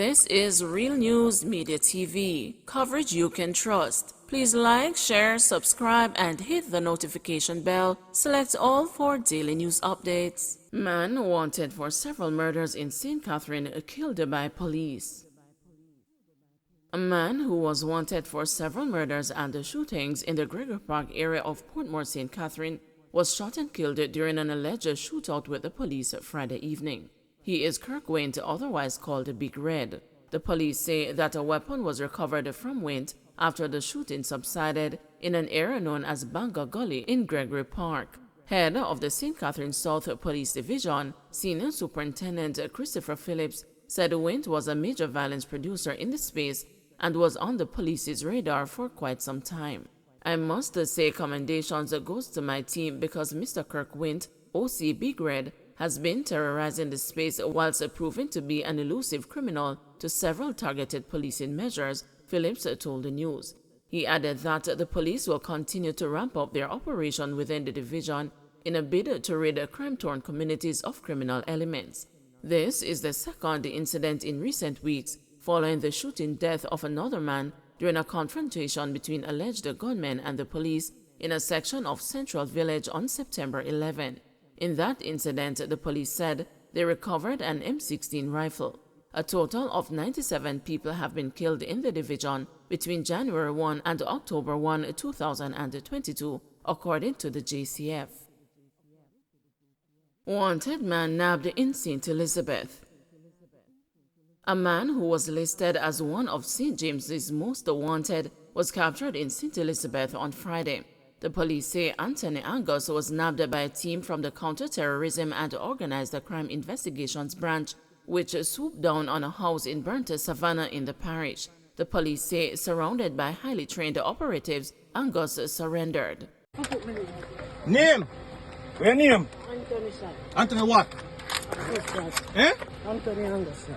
This is Real News Media TV, coverage you can trust. Please like, share, subscribe, and hit the notification bell. Select all for daily news updates. Man wanted for several murders in St. Catherine killed by police. A man who was wanted for several murders and shootings in the Gregory Park area of Portmore, St. Catherine, was shot and killed during an alleged shootout with the police Friday evening. He is Kirk Wint, otherwise called Big Red. The police say that a weapon was recovered from Wint after the shooting subsided in an area known as Banga Gully in Gregory Park. Head of the St. Catherine South Police Division, Senior Superintendent Christopher Phillips, said Wint was a major violence producer in the space and was on the police's radar for quite some time. I must say commendations goes to my team because Mr. Kirk Wint, OC Big Red, has been terrorizing the space whilst proving to be an elusive criminal to several targeted policing measures, Phillips told the news. He added that the police will continue to ramp up their operation within the division in a bid to rid crime-torn communities of criminal elements. This is the second incident in recent weeks following the shooting death of another man during a confrontation between alleged gunmen and the police in a section of Central Village on September 11. In that incident, the police said they recovered an M16 rifle. A total of 97 people have been killed in the division between January 1 and October 1, 2022, according to the JCF. Wanted man nabbed in St. Elizabeth. A man who was listed as one of St. James's most wanted was captured in St. Elizabeth on Friday. The police say Anthony Angus was nabbed by a team from the Counter-Terrorism and Organized Crime Investigations Branch, which swooped down on a house in Burnt Savannah in the parish. The police say, surrounded by highly trained operatives, Angus surrendered. Name? Where name? Anthony, sir. Anthony what? Anthony Angus, sir.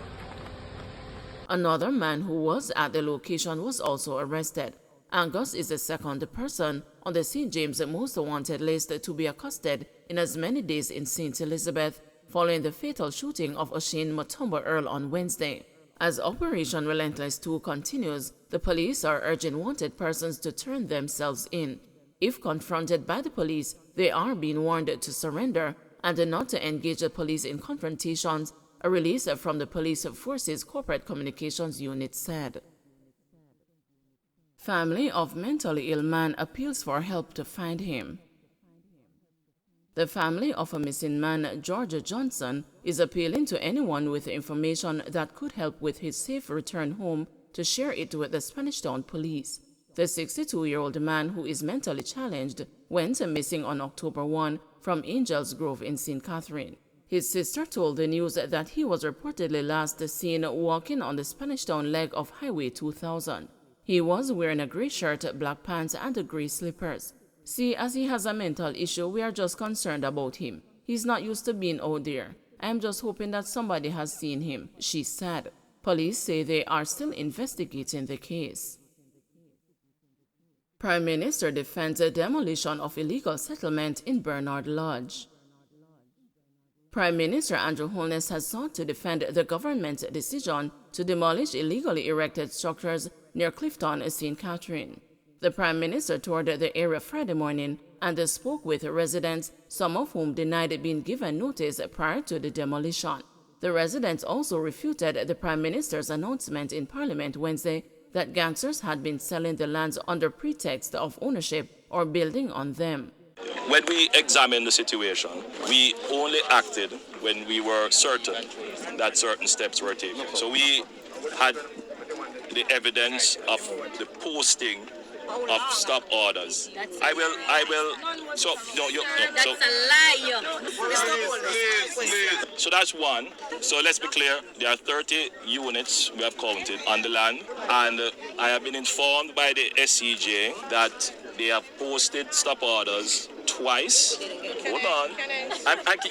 Another man who was at the location was also arrested. Angus is the second person on the St. James Most Wanted list to be accosted in as many days in St. Elizabeth, following the fatal shooting of Oshane Mutombo Earl on Wednesday. As Operation Relentless 2 continues, the police are urging wanted persons to turn themselves in. If confronted by the police, they are being warned to surrender and not to engage the police in confrontations, a release from the Police Force's Corporate Communications Unit said. Family of mentally ill man appeals for help to find him. The family of a missing man, George Johnson, is appealing to anyone with information that could help with his safe return home to share it with the Spanish Town Police. The 62-year-old man, who is mentally challenged, went missing on October 1 from Angels Grove in St. Catherine. His sister told the news that he was reportedly last seen walking on the Spanish Town leg of Highway 2000. He was wearing a gray shirt, black pants, and gray slippers. See, as he has a mental issue, we are just concerned about him. He's not used to being out there. I am just hoping that somebody has seen him, she said. Police say they are still investigating the case. Prime Minister defends a demolition of illegal settlement in Bernard Lodge. Prime Minister Andrew Holness has sought to defend the government's decision to demolish illegally erected structures near Clifton, St. Catherine. The Prime Minister toured the area Friday morning and spoke with residents, some of whom denied being given notice prior to the demolition. The residents also refuted the Prime Minister's announcement in Parliament Wednesday that gangsters had been selling the lands under pretext of ownership or building on them. When we examined the situation, we only acted when we were certain that certain steps were taken. So we had the evidence of the posting of stop orders. I will. So no, that's a lie. So that's one. So let's be clear. There are 30 units we have counted on the land, and I have been informed by the SCJ that they have posted stop orders twice. Hold on.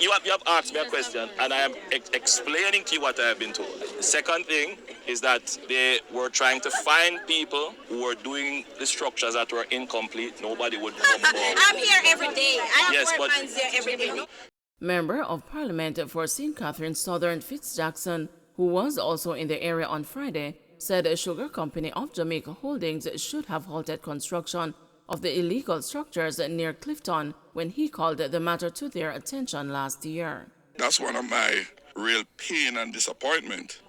You have asked me a question, and I am explaining to you what I have been told. The second thing is that they were trying to find people who were doing the structures that were incomplete. Nobody would come forward. I'm here every day. I have friends here every day. Member of Parliament for St. Catherine Southern Fitzjackson who was also in the area on Friday, said a Sugar Company of Jamaica Holdings should have halted construction of the illegal structures near Clifton when he called the matter to their attention last year. That's one of my real pain and disappointment.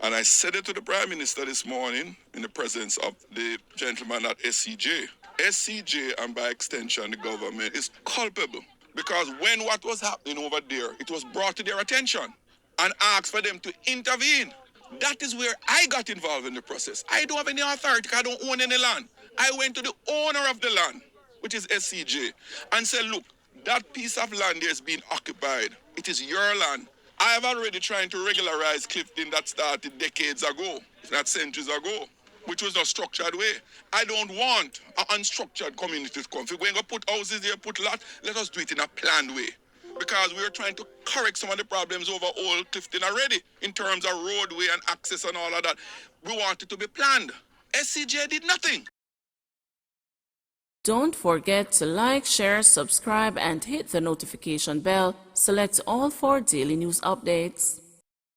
And I said it to the Prime Minister this morning in the presence of the gentleman at SCJ. SCJ, and by extension the government, is culpable. Because when what was happening over there, it was brought to their attention and asked for them to intervene. That is where I got involved in the process. I don't have any authority, I don't own any land. I went to the owner of the land, which is SCJ, and said, look, that piece of land there is being occupied. It is your land. I have already tried to regularize Clifton that started decades ago, if not centuries ago, which was a structured way. I don't want an unstructured community to come. If we're going to put houses here, put lots, let us do it in a planned way. Because we're trying to correct some of the problems over old Clifton already, in terms of roadway and access and all of that. We want it to be planned. SCJ did nothing. Don't forget to like, share, subscribe, and hit the notification bell. Select all for daily news updates.